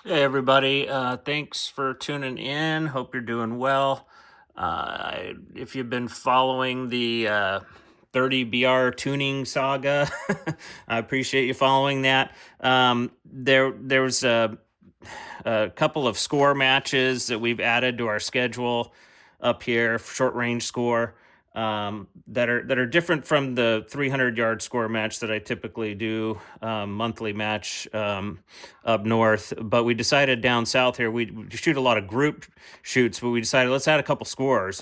Hey everybody, thanks for tuning in. Hope you're doing well. If you've been following the 30 BR tuning saga, I appreciate you following that. There was a couple of score matches that we've added to our schedule up here, short range score, that are different from the 300-yard score match that I typically do, monthly match up north. But we decided down south here we shoot a lot of group shoots, but we decided let's add a couple score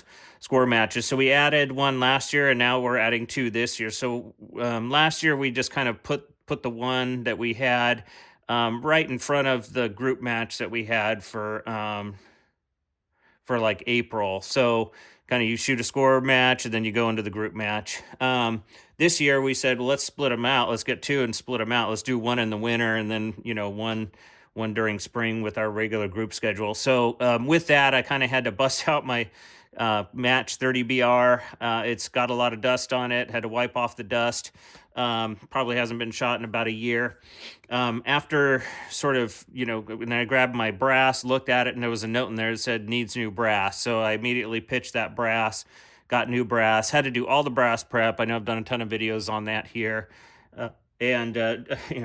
matches. So we added one last year, and now we're adding two this year. So last year we just kind of put the one that we had right in front of the group match that we had for like April. So kind of you shoot a score match and then you go into the group match. This year we said, well, let's split them out. Let's get two and split them out. Let's do one in the winter and then one during spring with our regular group schedule. So with that, I kind of had to bust out my match 30 BR. It's got a lot of dust on it. Had to wipe off the dust. Probably hasn't been shot in about a year. After sort of, when I grabbed my brass, looked at it, and there was a note in there that said needs new brass. So I immediately pitched that brass, got new brass, had to do all the brass prep. I know I've done a ton of videos on that here. And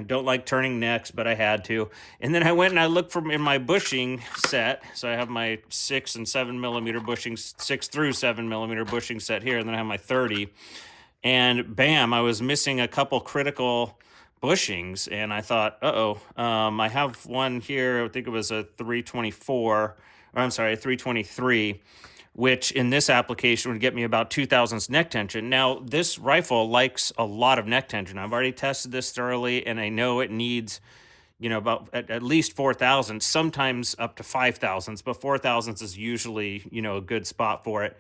don't like turning necks, but I had to. And then I went and I looked from in my bushing set. So I have my 6 and 7 millimeter bushing, 6 through 7 millimeter bushing set here, and then I have my 30. And bam, I was missing a couple critical bushings, and I thought, uh-oh, I have one here. I think it was a 324, or I'm sorry, a 323, which in this application would get me about 2,000 neck tension. Now, this rifle likes a lot of neck tension. I've already tested this thoroughly, and I know it needs, about at least 4,000, sometimes up to 5,000s, but 4,000s is usually, a good spot for it.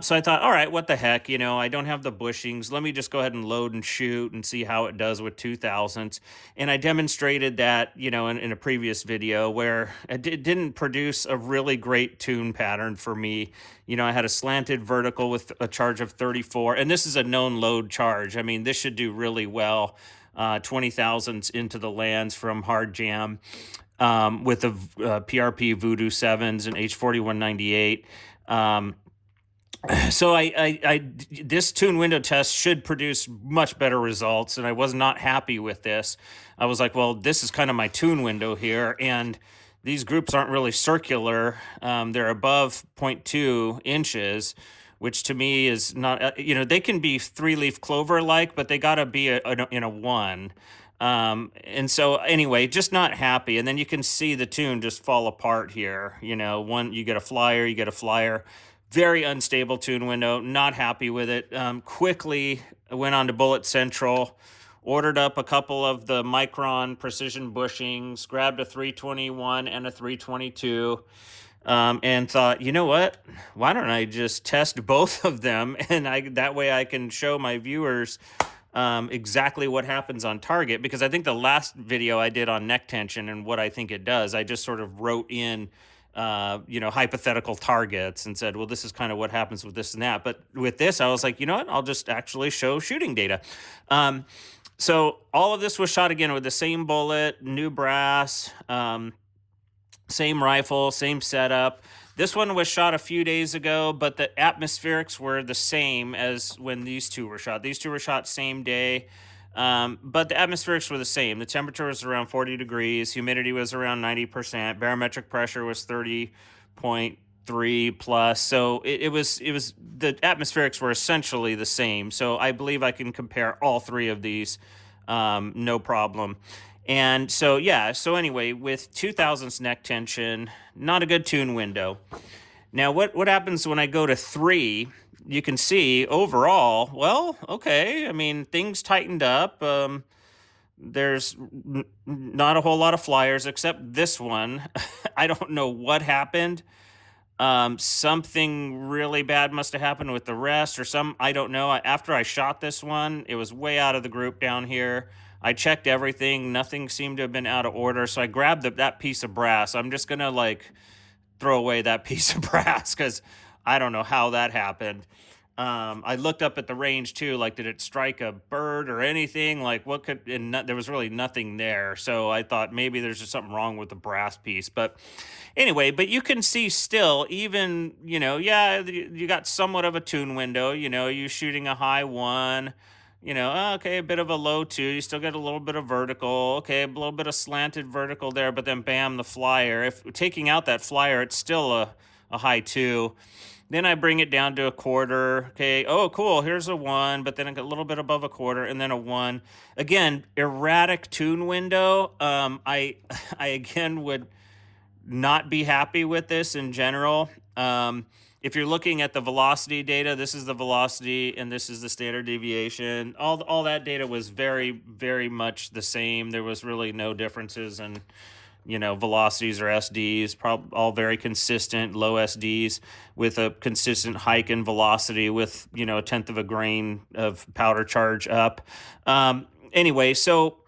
So I thought, all right, what the heck, I don't have the bushings. Let me just go ahead and load and shoot and see how it does with 2000s. And I demonstrated that, in a previous video where it didn't produce a really great tune pattern for me. I had a slanted vertical with a charge of 34, and this is a known load charge. I mean, this should do really well. 20,000s into the lands from hard jam, with the PRP Voodoo 7s and H4198. So this tune window test should produce much better results, and I was not happy with this. I was like, well, this is kind of my tune window here, and these groups aren't really circular. They're above zero point 0.2 inches, which to me is not, they can be three-leaf clover like, but they got to be in a one. And so anyway, just not happy. And then you can see the tune just fall apart here. One, you get a flyer, very unstable tune window, not happy with it. Quickly went on to Bullet Central, ordered up a couple of the Micron precision bushings, grabbed a 321 and a 322, and thought, you know what? Why don't I just test both of them? And that way I can show my viewers exactly what happens on target, because I think the last video I did on neck tension and what I think it does, I just sort of wrote in hypothetical targets and said, well, this is kind of what happens with this and that. But with this, I was like, you know what? I'll just actually show shooting data. So all of this was shot again with the same bullet, new brass, same rifle, same setup. This one was shot a few days ago, but the atmospherics were the same as when these two were shot. These two were shot same day. But the atmospherics were the same. The temperature was around 40 degrees. Humidity was around 90%. Barometric pressure was 30.3 plus. So it was the atmospherics were essentially the same. So I believe I can compare all three of these, no problem. And so, yeah, so anyway, with 2000s neck tension, not a good tune window. Now, what happens when I go to 3? You can see overall, well, okay, I mean, things tightened up. There's not a whole lot of flyers except this one. I don't know what happened. Something really bad must have happened with the rest, or I don't know. After I shot this one, it was way out of the group down here. I checked everything. Nothing seemed to have been out of order. So I grabbed that piece of brass. I'm just going to throw away that piece of brass because I don't know how that happened. I looked up at the range too, like, did it strike a bird or anything? Like, what could, and there was really nothing there. So I thought maybe there's just something wrong with the brass piece. But anyway, but you can see still, even, yeah, you got somewhat of a tune window, you shooting a high one, okay, a bit of a low two, you still get a little bit of vertical, okay, a little bit of slanted vertical there, but then bam, the flyer. If taking out that flyer, it's still a high two. Then I bring it down to a quarter. Okay. Oh, cool. Here's a one, but then a little bit above a quarter, and then a one. Again, erratic tune window. I again would not be happy with this in general. If you're looking at the velocity data, this is the velocity and this is the standard deviation. All that data was very, very much the same. There was really no differences in, velocities or SDs, all very consistent, low SDs with a consistent hike in velocity with, a tenth of a grain of powder charge up. Anyway, so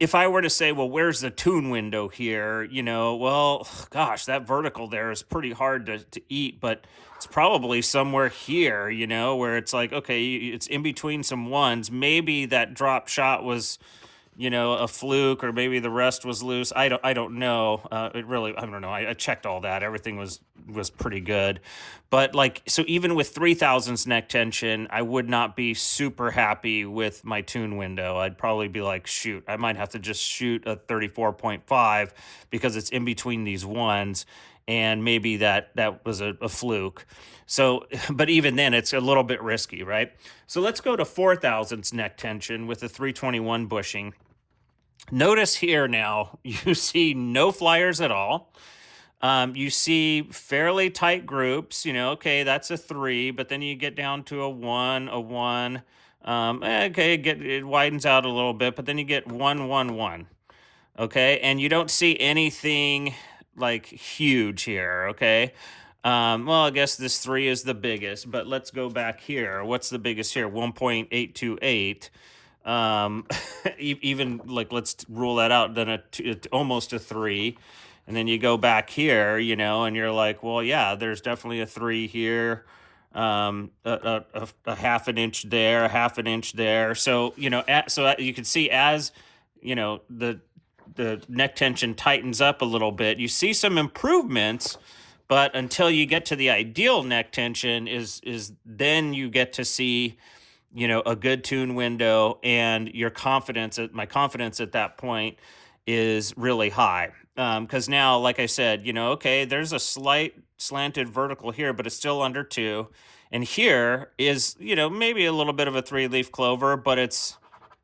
if I were to say, well, where's the tune window here? Well, gosh, that vertical there is pretty hard to eat, but it's probably somewhere here, where it's like, okay, it's in between some ones. Maybe that drop shot was, a fluke, or maybe the rest was loose. I don't know. I don't know. I checked all that. Everything was pretty good. But so even with 3000s neck tension, I would not be super happy with my tune window. I'd probably be like, shoot, I might have to just shoot a 34.5 because it's in between these ones. And maybe that was a fluke. So, but even then, it's a little bit risky, right? So let's go to 4000s neck tension with a 321 bushing. Notice here now, you see no flyers at all. You see fairly tight groups, okay, that's a 3, but then you get down to a 1, a 1. Okay, it widens out a little bit, but then you get 1, 1, 1. Okay, and you don't see anything like huge here, okay? Well, I guess this 3 is the biggest, but let's go back here. What's the biggest here? 1.828. Even like, let's rule that out, then almost a 3. And then you go back here, and you're like, well, yeah, there's definitely a 3 here. A half an inch there, a half an inch there. So, so you can see as, the neck tension tightens up a little bit, you see some improvements, but until you get to the ideal neck tension is then you get to see, a good tune window, and my confidence at that point is really high. Because now, like I said, okay, there's a slight slanted vertical here, but it's still under 2. And here is, maybe a little bit of a 3-leaf clover, but it's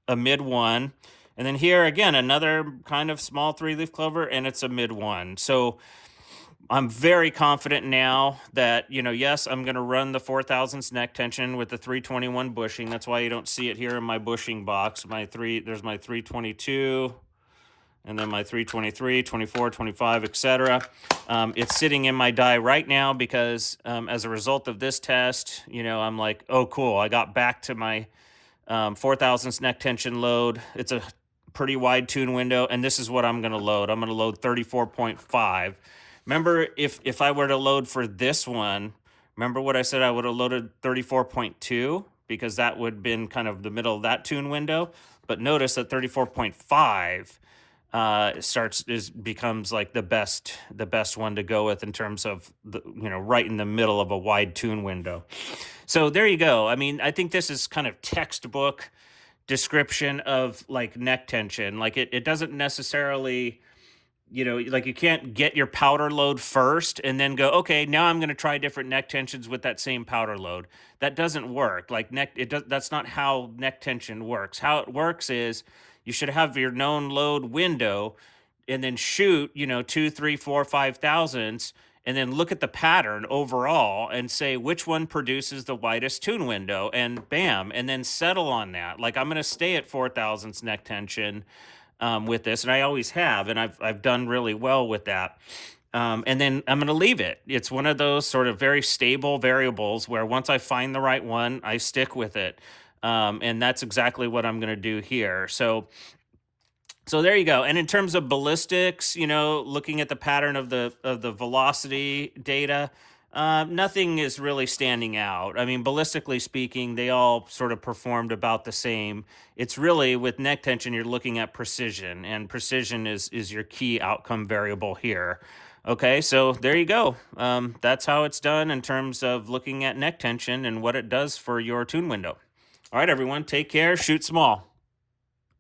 a mid 1. And then here again, another kind of small 3-leaf clover, and it's a mid 1. So I'm very confident now that, yes, I'm going to run the 4000s neck tension with the 321 bushing. That's why you don't see it here in my bushing box. There's my 322, and then my 323, 24, 25, etc. It's sitting in my die right now because as a result of this test, I'm like, oh, cool. I got back to my 4000s neck tension load. It's a pretty wide tune window, and this is what I'm going to load. I'm going to load 34.5. Remember, if I were to load for this one, remember what I said? I would have loaded 34.2 because that would have been kind of the middle of that tune window. But notice that 34.5 becomes like the best one to go with in terms of right in the middle of a wide tune window. So there you go. I mean, I think this is kind of textbook description of like neck tension. Like it doesn't necessarily, like you can't get your powder load first and then go, okay, now I'm going to try different neck tensions with that same powder load. That doesn't work. Like that's not how neck tension works. How it works is you should have your known load window and then shoot, 2, 3, 4, 5,000s, and then look at the pattern overall and say which one produces the widest tune window, and bam, and then settle on that. Like I'm going to stay at 4000s neck tension with this, and I always have, and I've done really well with that. And then I'm going to leave it. It's one of those sort of very stable variables where once I find the right one, I stick with it. And that's exactly what I'm going to do here. So there you go. And in terms of ballistics, looking at the pattern of the velocity data, Nothing is really standing out. I mean, ballistically speaking, they all sort of performed about the same. It's really with neck tension, you're looking at precision, and precision is your key outcome variable here. Okay, so there you go. That's how it's done in terms of looking at neck tension and what it does for your tune window. All right, everyone, take care. Shoot small.